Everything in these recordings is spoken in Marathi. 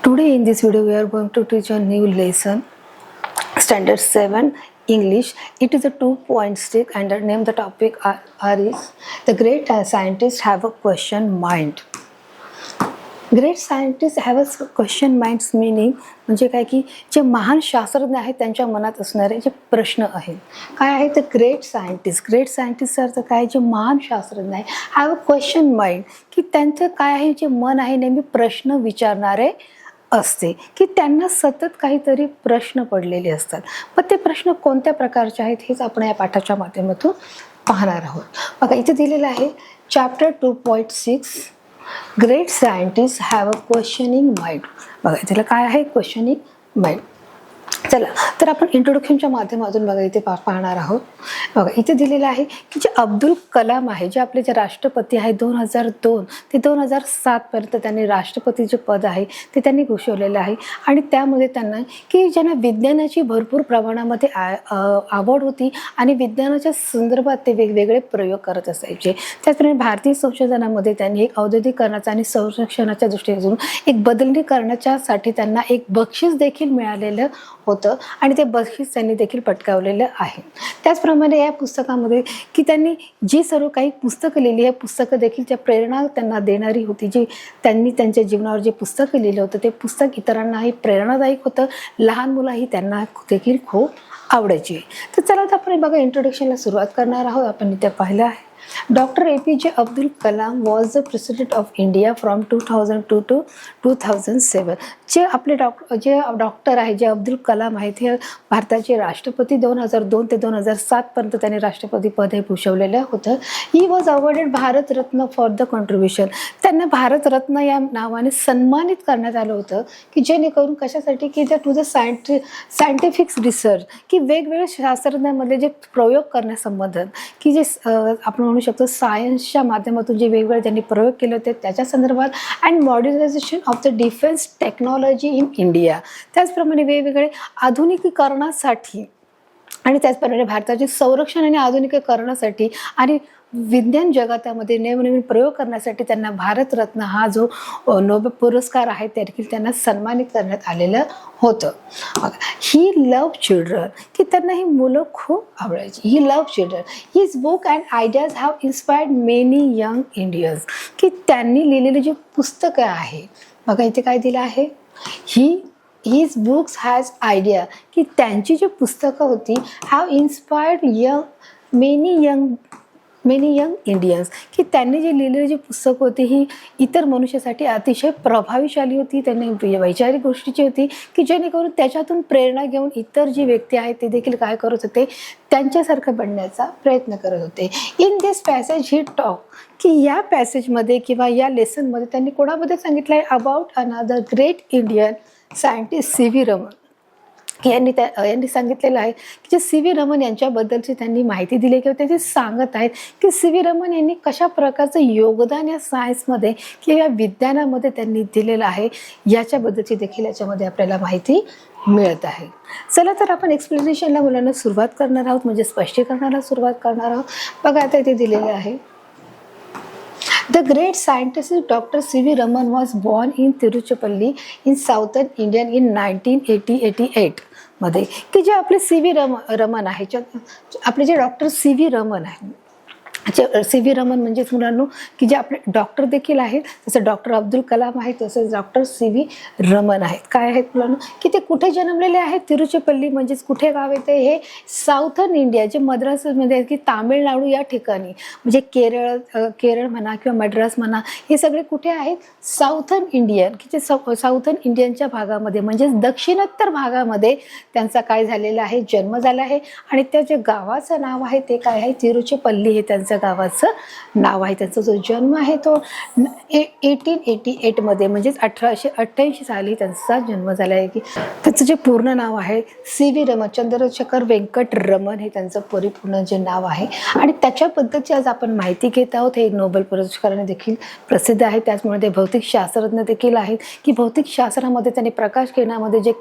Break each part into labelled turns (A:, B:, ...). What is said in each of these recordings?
A: Today in this video we are going to teach a new lesson, Standard 7 English. It is a 2.6 and the name the topic is the great scientists have a question mind. Great scientist have a question minds meaning म्हणजे काय की जे महान शास्त्रज्ञ आहेत त्यांच्या मनात असणारे जे प्रश्न आहेत काय आहे तर ग्रेट सायंटिस्ट अर्थ काय जे महान शास्त्रज्ञ आहे हॅव अ क्वेश्चन माइंड की त्यांचं काय आहे जे मन आहे नेहमी प्रश्न विचारणारे असते की त्यांना सतत काहीतरी प्रश्न पडलेले असतात पण ते प्रश्न कोणत्या प्रकारचे आहेत हेच आपण या पाठाच्या माध्यमातून पाहणार आहोत. बघा इथे दिलेलं आहे chapter 2.6 great scientist have a questioning mind. बघा इथे काय आहे क्वेश्चनिंग माइंड. चला तर आपण इंट्रोडक्शनच्या माध्यमातून बघा इथे पाहणार आहोत. बघा इथे दिलेलं आहे की जे अब्दुल कलाम आहे जे आपले जे राष्ट्रपती आहे 2002 ते 2007 पर्यंत त्यांनी राष्ट्रपतीचे पद आहे ते त्यांनी घोषवलेलं आहे आणि त्यामध्ये त्यांना की ज्यांना विज्ञानाची भरपूर प्रमाणामध्ये आवड होती आणि विज्ञानाच्या संदर्भात ते वेगवेगळे प्रयोग करत असायचे. त्याचप्रमाणे भारतीय संशोधनामध्ये त्यांनी एक औद्योगिकरणाचा आणि संरक्षणाच्या दृष्टीने एक बदलणी करण्याच्यासाठी त्यांना एक बक्षीस देखील मिळालेलं होतं आणि ते बक्षीस त्यांनी देखील पटकावलेलं आहे. त्याचप्रमाणे या पुस्तकामध्ये की त्यांनी जी सर्व काही पुस्तकं लिहिली आहे पुस्तकं देखील त्या प्रेरणा त्यांना देणारी होती. जी त्यांनी त्यांच्या जीवनावर जे पुस्तकं लिहिलं होतं ते पुस्तक इतरांनाही प्रेरणादायक होतं. लहान मुलाही त्यांना देखील खूप आवडायची. तर चला तर आपण बघा इंट्रोडक्शनला सुरुवात करणार आहोत. आपण इथे पाहिलं आहे doctor APJ Abdul Kalam was the president of India from 2002 to 2007. जे आपले डॉक्टर आहे जे अब्दुल कलाम आहेत हे भारताचे राष्ट्रपती 2002 ते 2007 पर्यंत त्यांनी राष्ट्रपती पद हे भूषवलेलं होतं. He was awarded Bharat Ratna for the contribution. त्यांना भारतरत्न या नावाने सन्मानित करण्यात आलं होतं की जेणेकरून कशासाठी की टू द सायंटिफिक रिसर्च की वेगवेगळ्या शास्त्रज्ञांमधले जे प्रयोग करण्यासंबंधात की जे आपण म्हणू शकतो सायन्सच्या माध्यमातून जे वेगवेगळे त्यांनी प्रयोग केले होते त्याच्या संदर्भात and modernisation of the defence technology in India. त्याचप्रमाणे वेगवेगळे आधुनिकीकरणासाठी आणि त्याचप्रमाणे भारताचे संरक्षण आणि आधुनिकीकरणासाठी आणि विज्ञान जगतामध्ये नवनवीन प्रयोग करण्यासाठी त्यांना भारतरत्न हा जो नोबेल पुरस्कार आहे ते देखील त्यांना सन्मानित करण्यात आलेलं होतं. ही लव्ह चिल्ड्रन की त्यांना ही मुलं खूप आवडायची. He love children his book and ideas have inspired many young Indians की त्यांनी लिहिलेली जी पुस्तकं आहे बघा इथे काय दिलं आहे हिज बुक्स हॅज आयडिया की त्यांची जी पुस्तकं होती have inspired many young Indians की त्यांनी जे लिहिलेली जी पुस्तकं होती ही इतर मनुष्यासाठी अतिशय प्रभावशाली होती. त्यांनी वैचारिक गोष्टीची होती की जेणेकरून त्याच्यातून प्रेरणा घेऊन इतर जी व्यक्ती आहेत ते देखील काय करत होते त्यांच्यासारखं बनण्याचा प्रयत्न करत होते. In this passage he talk की या पॅसेजमध्ये किंवा या लेसनमध्ये त्यांनी कोणाबद्दल सांगितलं आहे about another great Indian scientist CV Raman. यांनी सांगितलेलं आहे की जे CV रमन यांच्याबद्दलची त्यांनी माहिती दिली किंवा ते सांगत आहेत की CV रमन यांनी कशा प्रकारचं योगदान या सायन्समध्ये किंवा या विज्ञानामध्ये त्यांनी दिलेलं आहे याच्याबद्दलची देखील याच्यामध्ये आपल्याला माहिती मिळत आहे. चला तर आपण एक्सप्लेनेशनला मुलांना सुरुवात करणार आहोत म्हणजे स्पष्टीकरणाला सुरुवात करणार आहोत. बघा आता इथे दिलेले आहे The great scientist Dr. CV Raman was born in Tiruchirappalli in southern India in 1988 मध्ये की जे आपले CV रमन आहे आपले जे डॉक्टर CV रमन आहे CV रमन म्हणजेच मुलांनो की जे आपले डॉक्टर देखील आहेत जसं डॉक्टर अब्दुल कलाम आहेत तसंच डॉक्टर CV रमन आहेत. काय आहेत मुलांनो की ते कुठे जन्मलेले आहेत तिरुचिरापल्ली म्हणजेच कुठे गाव येते हे साऊथर्न इंडिया जे मद्रासमध्ये की तामिळनाडू या ठिकाणी म्हणजे केरळ म्हणा किंवा मद्रास म्हणा हे सगळे कुठे आहेत साऊथर्न इंडियन की जे साऊथर्न इंडियनच्या भागामध्ये म्हणजेच दक्षिणोत्तर भागामध्ये त्यांचा काय झालेला आहे जन्म झाला आहे आणि त्या जे गावाचं नाव आहे ते काय आहे तिरुचिरापल्ली हे त्यांचं गावाचं नाव आहे. त्यांचा जो जन्म आहे तो 1888 मध्ये म्हणजेच 1888 साली त्यांचा जन्म झाला आहे. की त्याचं जे पूर्ण नाव आहे CV रमन चंद्रशेखर वेंकट रमन हे त्यांचं परिपूर्ण जे नाव आहे आणि त्याच्याबद्दलची आज आपण माहिती घेत आहोत. हे नोबेल पुरस्काराने देखील प्रसिद्ध आहे. त्याचमुळे ते भौतिक शास्त्रज्ञ देखील आहेत की भौतिक शास्त्रामध्ये त्यांनी प्रकाश किरणामध्ये जे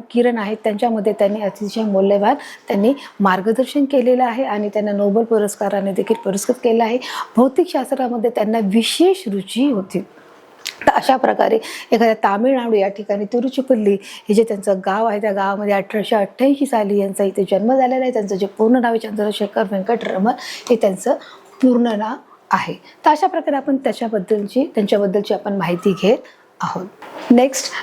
A: किरण आहेत त्यांच्यामध्ये त्यांनी अतिशय मौल्यवान त्यांनी मार्गदर्शन केलेलं आहे आणि त्यांना नोबेल पुरस्काराने देखील पुरस्कृत केलं आहे. भौतिक शास्त्रामध्ये त्यांना विशेष रुची होती. तर अशा प्रकारे एखाद्या तामिळनाडू या ठिकाणी तिरुचिपल्ली हे जे त्यांचं गाव आहे, त्या गावामध्ये 1888 साली यांचा इथे जन्म झालेला आहे. त्यांचं जे पूर्ण नाव आहे चंद्रशेखर व्यंकटरमण हे त्यांचं पूर्ण नाव आहे. तर अशा प्रकारे आपण त्यांच्याबद्दलची आपण माहिती घेत आहोत. Next,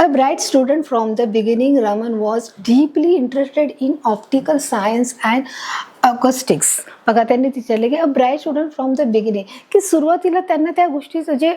A: a bright student from the beginning, Raman was deeply interested in optical science and acoustics. बघा त्यांनी विचारले की a bright student from the beginning, की सुरुवातीला त्यांना त्या गोष्टीचं जे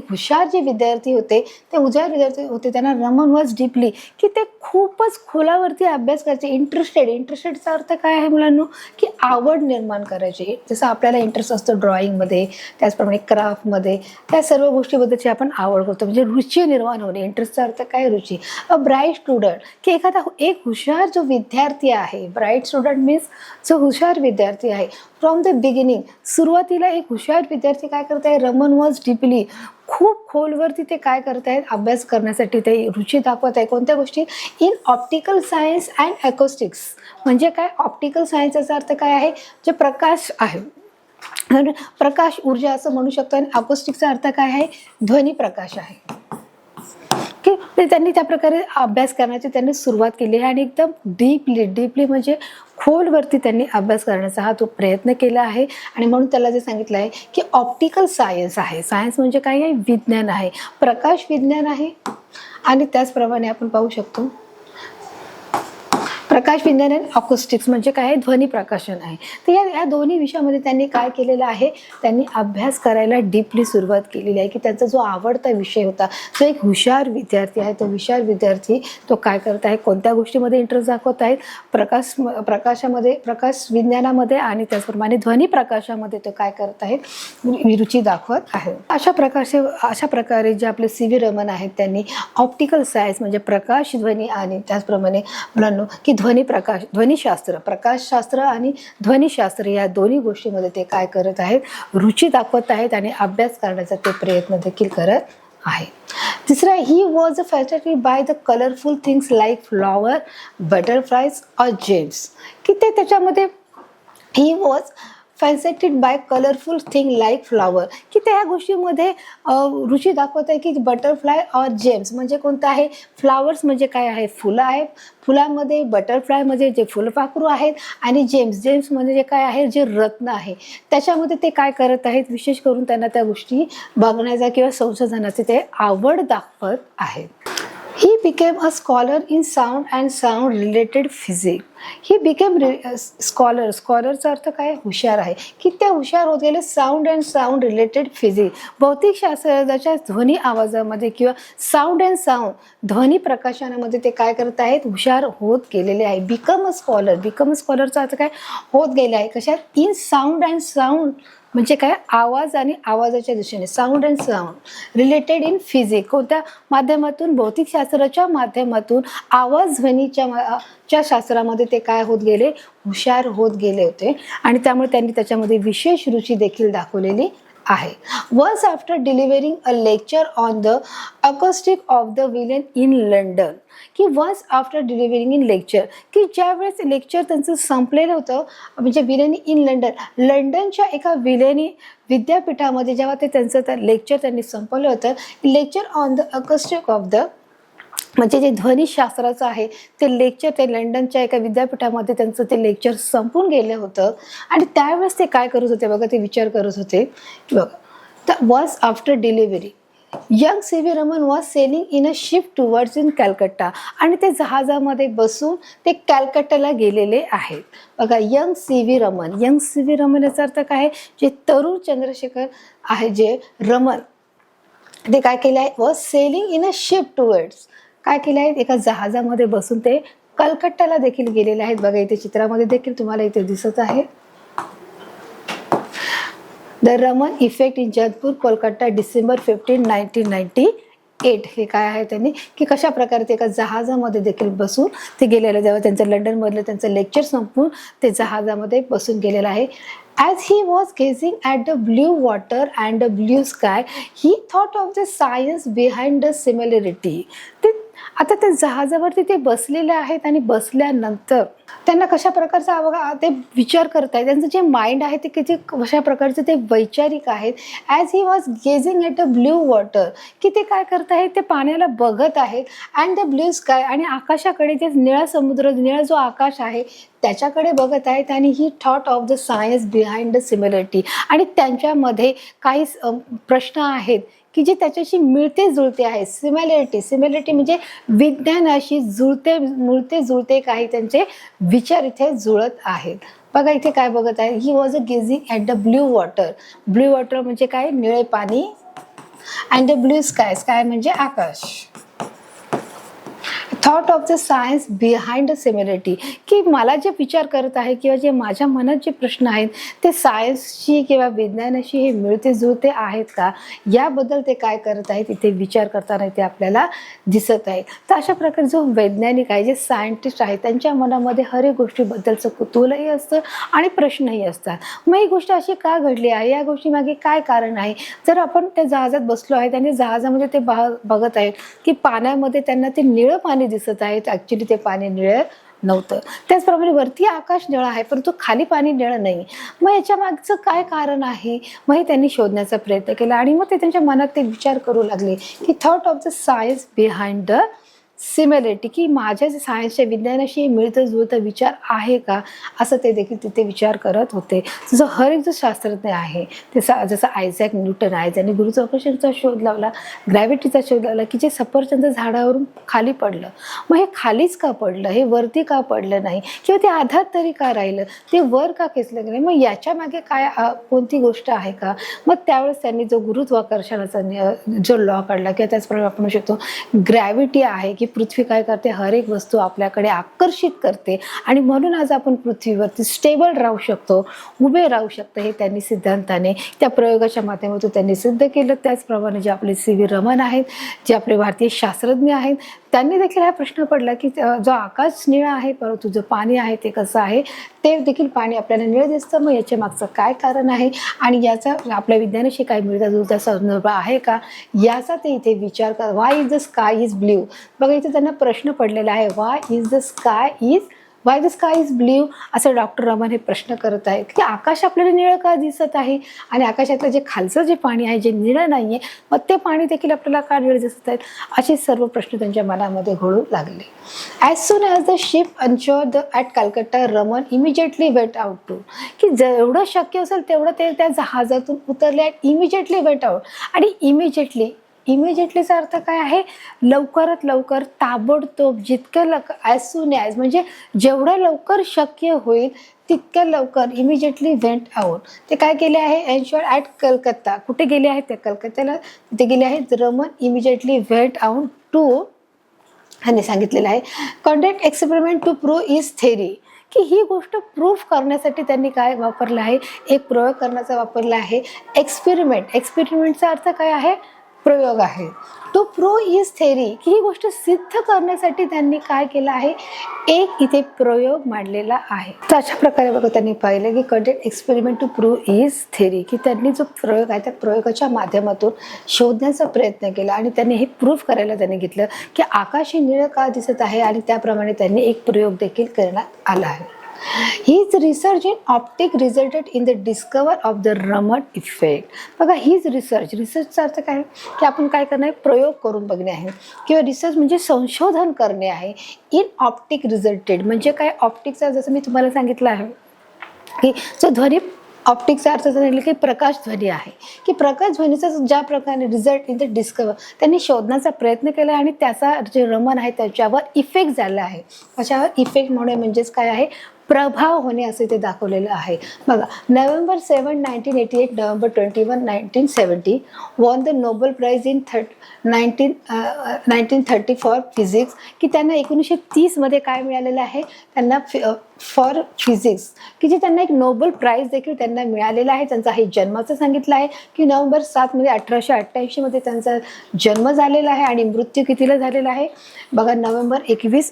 A: हुशार जे विद्यार्थी होते, ते हुशार विद्यार्थी होते, त्यांना रमन वॉज डीपली, की ते खूपच खोलावरती अभ्यास करायचे. इंटरेस्टेडचा अर्थ काय आहे मुलांनो, की आवड निर्माण करायची. जसं आपल्याला इंटरेस्ट असतो ड्रॉइंगमध्ये, त्याचप्रमाणे क्राफ्टमध्ये, त्या सर्व गोष्टीबद्दलची आपण आवड करतो, म्हणजे रुची निर्माण होणे. इंटरेस्टचा अर्थ काय, रुची. अ ब्राईट स्टुडंट, की एखादा एक हुशार जो विद्यार्थी आहे. ब्राईट स्टुडंट मीन्स जो हुशार विद्यार्थी आहे. फ्रॉम द बिगिनिंग, सुरुवातीला एक हुशार विद्यार्थी काय करत आहे, रमन वॉज डीपली, खूप खोलवरती ते काय करत आहेत, अभ्यास करण्यासाठी ते रुची दाखवत आहे. कोणत्या गोष्टी, in optical science and acoustics. म्हणजे काय, ऑप्टिकल सायन्सचा अर्थ काय आहे, जे प्रकाश आहे, प्रकाश ऊर्जा असं म्हणू शकतो. आणि अकॉस्टिकचा अर्थ काय आहे, ध्वनी प्रकाश आहे. की त्यांनी त्या प्रकारे अभ्यास करण्याची त्यांनी सुरुवात केली आहे. आणि एकदम डीपली म्हणजे खोलवरती त्यांनी अभ्यास करण्याचा हा तो प्रयत्न केला आहे. आणि म्हणून त्याला जे सांगितलं आहे की ऑप्टिकल सायन्स आहे. सायन्स म्हणजे काय आहे, विज्ञान आहे, प्रकाश विज्ञान आहे. आणि त्याचप्रमाणे आपण पाहू शकतो प्रकाश विज्ञान आणि अकॉस्टिक्स म्हणजे काय आहे, ध्वनी प्रकाशन आहे. तर या दोन्ही विषयामध्ये त्यांनी काय केलेलं आहे, त्यांनी अभ्यास करायला डीपली सुरुवात केलेली आहे. की त्यांचा जो आवडता विषय होता, जो एक हुशार विद्यार्थी आहे, तो हुशार विद्यार्थी तो काय करत आहे, कोणत्या गोष्टीमध्ये इंटरेस्ट दाखवत आहे, प्रकाशामध्ये, प्रकाश विज्ञानामध्ये आणि त्याचप्रमाणे ध्वनी प्रकाशामध्ये तो काय करत आहे, रुची दाखवत आहे. अशा प्रकारे जे आपले सी व्ही रमन आहेत, त्यांनी ऑप्टिकल सायन्स म्हणजे प्रकाश, ध्वनी आणि त्याचप्रमाणे मुलांनो की ध्वनिशास्त्र, प्रकाशशास्त्र आणि ध्वनिशास्त्र या दोन्ही गोष्टीमध्ये ते काय करत आहेत, रुची दाखवत आहेत आणि अभ्यास करण्याचा ते प्रयत्न देखील करत आहे. तिसरा, he was fascinated by the colourful things like flower, butterflies और जेम्स. की ते त्याच्यामध्ये he was fascinated by colourful thing like flower, की त्या गोष्टीमध्ये रुची दाखवत आहे. की बटरफ्लाय और जेम्स म्हणजे कोणतं आहे, फ्लावर्स म्हणजे काय आहे, फुलं आहे, फुलांमध्ये बटरफ्लाय म्हणजे जे फुलपाखरू आहेत, आणि जेम्स म्हणजे जे काय आहे, जे रत्न आहे, त्याच्यामध्ये ते काय करत आहेत, विशेष करून त्यांना त्या गोष्टी बघण्याचा किंवा संशोधनाची ते आवड दाखवत आहेत. He became a scholar in sound and sound related physics. He became scholar. स्कॉलरचा अर्थ काय, हुशार आहे. की ते हुशार होत गेले sound and sound related physics, भौतिकशास्त्राच्या ध्वनी आवाजामध्ये किंवा साऊंड अँड साऊंड ध्वनी प्रकाशनामध्ये ते काय करत आहेत, हुशार होत गेलेले आहे. बिकम अ स्कॉलरचा अर्थ काय, होत गेले आहे. कशात, इन साऊंड अँड साऊंड म्हणजे काय, आवाज आणि आवाजाच्या दिशेने, sound and sound related in physics, कोणत्या माध्यमातून, भौतिकशास्त्राच्या माध्यमातून आवाज ध्वनीच्या शास्त्रामध्ये ते काय होत गेले, हुशार होत गेले होते. आणि त्यामुळे त्यांनी त्याच्यामध्ये विशेष रुची देखील दाखवलेली आहे. Once after delivering a lecture on the acoustic of the violin in London, की once after delivering in lecture, की ज्यावेळेस लेक्चर त्यांचं संपलेलं होतं, म्हणजे विलेनी इन लंडनच्या एका विलेनी विद्यापीठामध्ये जेव्हा ते त्यांचं लेक्चर त्यांनी संपवलं होतं, lecture on the acoustic of the म्हणजे जे ध्वनिशास्त्राचं आहे ते लेक्चर, ते लंडनच्या एका विद्यापीठामध्ये त्यांचं ते लेक्चर संपून गेलं होतं. आणि त्यावेळेस ते काय करत होते बघा, ते विचार करत होते बघा. तर was after delivery young C V Raman was sailing in a ship towards in Calcutta, आणि ते जहाजामध्ये बसून ते कॅलकट्टाला गेलेले आहेत. बघा, यंग सी व्ही रमन याचा अर्थ काय आहे, जे तरुण चंद्रशेखर आहे, जे रमन, ते काय केलं आहे, was sailing in a ship towards, काय केलं आहे, एका जहाजामध्ये बसून ते कलकत्ताला देखील गेलेले आहेत. बघा, इथे चित्रामध्ये देखील तुम्हाला इथे दिसत आहे. The Raman effect in Jaipur Kolkata December 15, 1998. हे काय आहे त्यांनी, की कशा प्रकारे ते एका जहाजामध्ये देखील बसून ते गेलेलं, जेव्हा त्यांचं लंडनमधलं त्यांचं लेक्चर संपून ते जहाजामध्ये बसून गेलेलं आहे. As he was gazing at the blue water and the blue sky, he thought of the science behind the similarity. आता त्या जहाजावरती ते बसलेले आहेत आणि बसल्यानंतर त्यांना कशा प्रकारचा बघा ते विचार करत आहेत, त्यांचं जे माइंड आहे ते किती कशा प्रकारचे ते वैचारिक आहेत. As he was gazing at a blue water, की ते काय करत आहेत, ते पाण्याला बघत आहेत. अँड द ब्ल्यू स्काय, आणि आकाशाकडे, जे निळा समुद्र, निळा जो आकाश आहे त्याच्याकडे बघत आहेत. आणि ही thought of the science behind the similarity, आणि त्यांच्यामध्ये काही प्रश्न आहेत की जे त्याच्याशी मिळते जुळते आहे. सिमिलरिटी म्हणजे विज्ञानाशी मिळते जुळते काही त्यांचे विचार इथे जुळत आहेत. बघा इथे काय बघत आहे, he was a gazing at the blue water. Blue water म्हणजे काय, निळे पाणी. And the blue sky, sky म्हणजे आकाश. Thought of the science behind the similarity, की मला जे विचार करत आहे किंवा जे माझ्या मनात जे प्रश्न आहेत ते सायन्सशी किंवा विज्ञानाशी हे मिळते जुळते आहेत का, याबद्दल ते काय करत आहेत इथे विचार करताना ते आपल्याला दिसत आहे. तर अशा प्रकारे जो वैज्ञानिक आहे, जे सायंटिस्ट आहे, त्यांच्या मनामध्ये हर एक गोष्टीबद्दलचं कुतूहलही असतं आणि प्रश्नही असतात. मग ही गोष्ट अशी का घडली आहे, या गोष्टीमागे काय कारण आहे. जर आपण त्या जहाजात बसलो आहे आणि जहाजामध्ये ते बघत आहेत की पाण्यामध्ये त्यांना ते निळं पाणी दिसत आहेत, ॲक्च्युली ते पाणी निळं नव्हतं. त्याचप्रमाणे वरती आकाश निळं आहे परंतु खाली पाणी निळं नाही. मग याच्या मागचं काय कारण आहे, मग हे त्यांनी शोधण्याचा प्रयत्न केला. आणि मग ते त्यांच्या मनात ते विचार करू लागले की thought of the science behind the similarity, की माझ्या जे सायन्सच्या विज्ञानाशी मिळतं जुळतं विचार आहे का, असं ते देखील तिथे विचार करत होते. जो हर एक जो शास्त्रज्ञ आहे ते जसं आयझॅक न्यूटन आहे, ज्यांनी गुरुत्वाकर्षणाचा शोध लावला, ग्रॅव्हिटीचा शोध लावला, की जे सफरचंद झाडावरून खाली पडलं, मग हे खालीच का पडलं, हे वरती का पडलं नाही, किंवा ते आधार तरी का राहिलं, ते वर का खेचलं गेलं, मग याच्या मागे काय कोणती गोष्ट आहे का. मग त्यावेळेस त्यांनी जो गुरुत्वाकर्षणाचा जो लॉ काढला, किंवा त्याचप्रमाणे आपण म्हणू शकतो ग्रॅव्हिटी आहे, की पृथ्वी काय करते, हर एक वस्तू आपल्याकडे आकर्षित करते आणि म्हणून आज आपण पृथ्वीवरती स्टेबल राहू शकतो, उभे राहू शकतो. हे त्यांनी सिद्धांताने त्या प्रयोगाच्या माध्यमातून त्यांनी सिद्ध केलं. त्याचप्रमाणे जे आपले C.V. रमन आहेत, जे आपले भारतीय शास्त्रज्ञ आहेत, त्यांनी देखील हा प्रश्न पडला की जो आकाश निळा आहे परंतु जो पाणी आहे ते कसं आहे, ते देखील पाणी आपल्याला निळं दिसतं. मग याच्या मागचं काय कारण आहे आणि याचा आपल्या विज्ञानाशी काय मिळता जुळता संदर्भ आहे का, याचा ते इथे विचार कर. Y is the sky is blue. बघा इथे त्यांना प्रश्न पडलेला आहे, why the sky is blue, असं डॉक्टर रमन हे प्रश्न करत आहेत की आकाश आपल्याला निळं का दिसत आहे आणि आकाशातलं जे खालचं जे पाणी आहे जे निळं नाही आहे, मग ते पाणी देखील आपल्याला का निळं दिसत आहेत, असे सर्व प्रश्न त्यांच्या मनामध्ये घोळू लागले. As soon as the ship anchored at Calcutta, Raman immediately went out to, की जेवढं शक्य असेल तेवढं ते त्या जहाजातून उतरले आहेत. इमिजिएटली वेट आउट, आणि इमिजिएटलीचा अर्थ काय आहे, लवकरात लवकर, ताबडतोब, जितकं ॲज सून ॲज म्हणजे जेवढं लवकर शक्य होईल तितक्या लवकर. इमिजिएटली वेंट आउट, ते काय केले आहे, एन्शोर्ड ॲट कलकत्ता, कुठे गेले आहेत, त्या कलकत्त्याला तिथे गेले आहेत. Raman immediately went out to, ह्यांनी सांगितलेलं आहे, conduct experiment to prove is theory, की ही गोष्ट प्रूफ करण्यासाठी त्यांनी काय वापरलं आहे, एक प्रयोग करण्याचा वापरला आहे. एक्सपेरिमेंटचा अर्थ काय आहे, प्रयोग आहे. टू प्रूव्ह इज थेरी, की ही गोष्ट सिद्ध करण्यासाठी त्यांनी काय केलं आहे, एक इथे प्रयोग मांडलेला आहे. तर अशा प्रकारे बघा त्यांनी पाहिलं की conduct experiment to prove is theory, की त्यांनी जो प्रयोग आहे त्या प्रयोगाच्या माध्यमातून शोधण्याचा प्रयत्न केला आणि त्यांनी हे प्रूफ करायला त्यांनी घेतलं की आकाश हे निळं का दिसत आहे, आणि त्याप्रमाणे त्यांनी एक प्रयोग देखील करण्यात आला आहे. His research in optics resulted in the discovery of the Raman effect. बघा his रिसर्चचा अर्थ काय, की आपण काय करणार आहे, प्रयोग करून बघणे आहे, किंवा रिसर्च म्हणजे संशोधन करणे आहे. इन ऑप्टिक रिझल्टेड म्हणजे काय, ऑप्टिकचा जसं मी तुम्हाला सांगितलं आहे की जो ध्वनी, ऑप्टिकचा अर्थ झाला की प्रकाश ध्वनी आहे, की प्रकाश ध्वनीचा ज्या प्रकारे रिझल्ट इन द डिस्कवर त्यांनी शोधण्याचा प्रयत्न केला आणि त्याचा जे रमन आहे त्याच्यावर इफेक्ट झाला आहे. कशावर इफेक्ट म्हणजेच काय आहे, प्रभाव होणे असे ते दाखवलेलं आहे. बघा November 7, 1988, November 21, 1970 won the Nobel prize in 1930 for physics, की त्यांना 1930 काय मिळालेलं आहे, त्यांना फॉर फिजिक्स, की जे त्यांना एक नोबेल प्राइज देखील त्यांना मिळालेला आहे. त्यांचा हे जन्माचं सांगितलं आहे की November 7 1888 त्यांचा जन्म झालेला आहे आणि मृत्यू कितीला झालेला आहे, बघा November 21,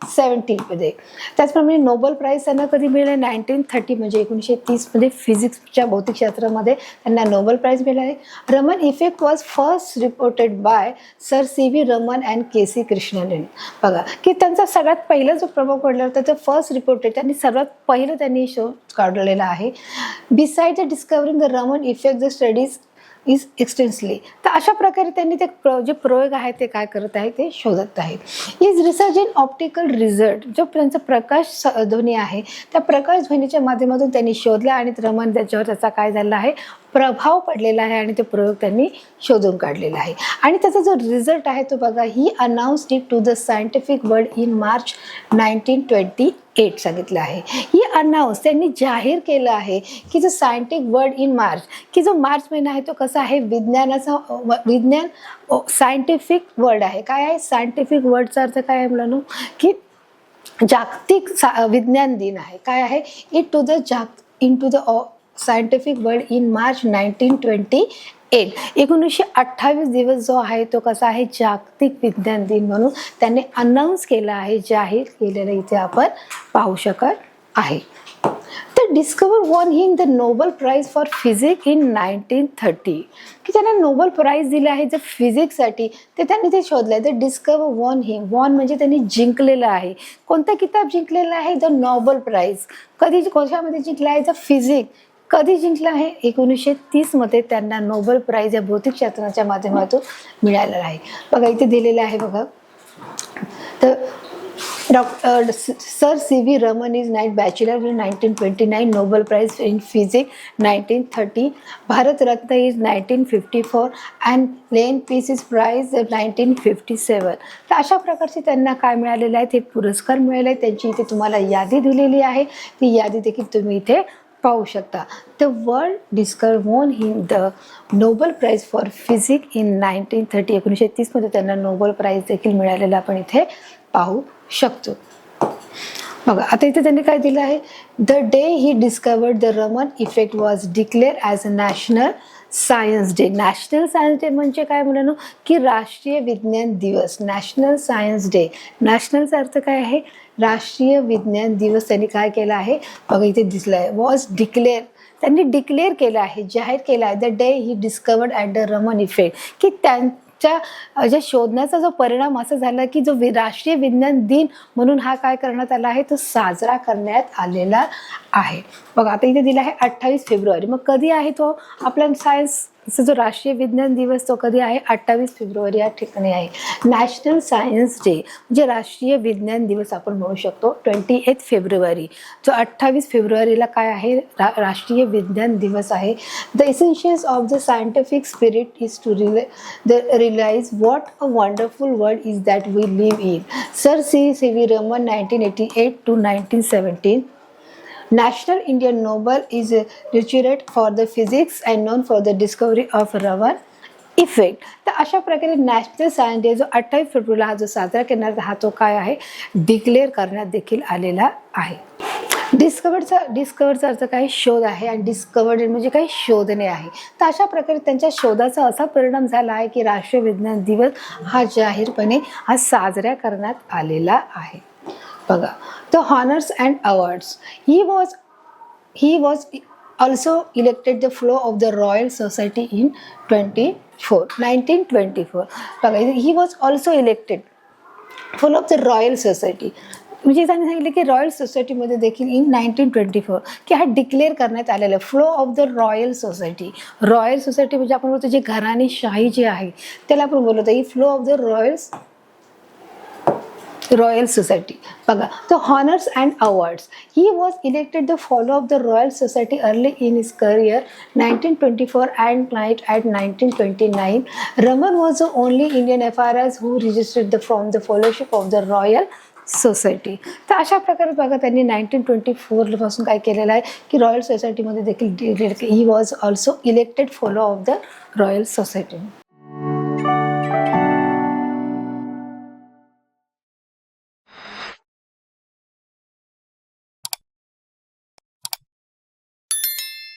A: 1970मध्ये. त्याचप्रमाणे नोबेल प्राईज त्यांना कधी मिळाले? 1930 म्हणजे 1930मध्ये फिजिक्सच्या भौतिकशास्त्रामध्ये त्यांना नोबेल प्राईज मिळाले. Raman effect was first reported by sir CV Raman and KC Krishnan. बघा की त्यांचा सगळ्यात पहिला जो प्रभाव पडला होता तो फर्स्ट रिपोर्टेड, त्यांनी सर्वात पहिलं त्यांनी शोध काढलेला आहे. Beside the discovering the Raman effect the studies is extensively. तर अशा प्रकारे त्यांनी ते जे प्रयोग आहेत ते काय करत आहे ते शोधत आहेत. Is research in optical result, जो त्यांचा प्रकाश ध्वनी आहे त्या प्रकाश ध्वनीच्या माध्यमातून त्यांनी शोधला आणि रमन त्याच्यावर त्याचा काय झाला आहे प्रभाव पडलेला आहे आणि ते प्रयोग त्यांनी शोधून काढलेला आहे. आणि त्याचा जो रिझल्ट आहे तो बघा, he announced it to the scientific world in March 1928 सांगितलं आहे. ही अनाउन्स त्यांनी जाहीर केलं आहे की जो सायंटिफिक वर्ल्ड इन मार्च, की जो मार्च महिना आहे तो कसा आहे विज्ञानाचा सायंटिफिक वर्ल्ड आहे. काय आहे सायंटिफिक वर्ल्डचा अर्थ काय आहे मुलांनो, की जागतिक विज्ञान दिन आहे. काय आहे it to the in to the scientific world in March 1928. 1928 दिवस जो आहे तो कसा आहे जागतिक विज्ञान दिन म्हणून त्यांनी अनाउन्स केला आहे, जाहीर केलेलं इथे आपण पाहू शकत आहे. तर discover won him the Nobel prize for physics in 1930, की त्यांना नोबेल प्राइज दिले आहे जे फिजिक्ससाठी ते त्यांनी ते शोधलं आहे. तर डिस्कवर वॉन हिम, वॉन म्हणजे त्यांनी जिंकलेलं आहे. कोणतं किताब जिंकलेलं आहे? The Nobel prize. कधी कशामध्ये जिंकलं आहे? The physics. कधी जिंकलं आहे? 1930मध्ये त्यांना नोबेल प्राइज या भौतिकशास्त्राच्या माध्यमातून मिळालेला आहे. बघा इथे दिलेलं आहे बघा. तर doctor sir CV Raman is knight bachelor in 1929, Nobel prize in physics 1930, Bharat Ratna is 1954 and Lenin peace is prize 1957. तर अशा प्रकारचे त्यांना काय मिळालेलं आहे ते पुरस्कार मिळाले. त्यांची इथे तुम्हाला यादी दिलेली आहे, ती यादी देखील तुम्ही इथे पाहू शकता. The world discover won him the Nobel prize for physics in 1930. 1930मध्ये त्यांना नोबेल प्राइज देखील मिळालेला आपण इथे पाहू शकतो. बघा आता इथे त्यांनी काय दिलं आहे, the day he discovered the Raman effect was declare as a national science day. National science day म्हणजे काय म्हणालो की राष्ट्रीय विज्ञान दिवस. नॅशनल सायन्स डे, नॅशनलचा अर्थ काय आहे राष्ट्रीय विज्ञान दिवस. त्यांनी काय केलं आहे बघा इथे दिसलं आहे वॉज डिक्लेअर, त्यांनी डिक्लेअर केलं आहे, जाहीर केलं आहे. The day he discovered at the Raman effect, की ज्या शोधण्याचा जो परिणाम असा झाला की जो राष्ट्रीय विज्ञान दिन म्हणून हा काय करण्यात आला आहे तो साजरा करण्यात आलेला आहे. बघा आता इथे दिला आहे 28 फेब्रुवारी. मग कधी आहे तो आपला सायन्सचा जो राष्ट्रीय विज्ञान दिवस तो कधी आहे 28 फेब्रुवारी या ठिकाणी आहे. नॅशनल सायन्स डे म्हणजे राष्ट्रीय विज्ञान दिवस आपण म्हणू शकतो 28 फेब्रुवारी. जो 28 फेब्रुवारीला काय आहे राष्ट्रीय विज्ञान दिवस आहे. The essentials of the scientific spirit is to realise what a wonderful world is that we live in. Sir CV Raman 1988 to 1917. National Indian Nobel is laureate for the physics and known for the discovery of Raman effect. तर अशा प्रकारे नॅशनल सायन्स डे जो 28 फेब्रुवारीला हा जो साजरा करण्यात हा तो काय आहे डिक्लेअर करण्यात देखील आलेला आहे. डिस्कवरचा अर्थ काय शोध आहे आणि डिस्कवर्ड म्हणजे काही शोधणे आहे. तर अशा प्रकारे त्यांच्या शोधाचा असा परिणाम झाला आहे की राष्ट्रीय विज्ञान दिवस हा जाहीरपणे हा साजरा करण्यात आलेला आहे. बघा the honours and awards, he was also elected the flow of the Royal society in 1924. बघा he was also elected full of the Royal society, म्हणजे त्यांनी सांगितलं की रॉयल सोसायटीमध्ये देखील इन 1924 की हा डिक्लेअर करण्यात आलेला आहे. Flow of the Royal society, royal society म्हणजे आपण बोलतो जे घराणेशाही जे आहे त्याला आपण बोलतो he fellow of the Royal Society. बघा the honours and awards, he was elected the fellow of the Royal Society early in his career 1924 and knight at 1929. Raman was the only Indian FRS who registered from the fellowship of the Royal Society. तर अशा प्रकारे बघा त्यांनी 1924 पासून काय केलेलं आहे की रॉयल सोसायटीमध्ये देखील he was also elected follow of the Royal society.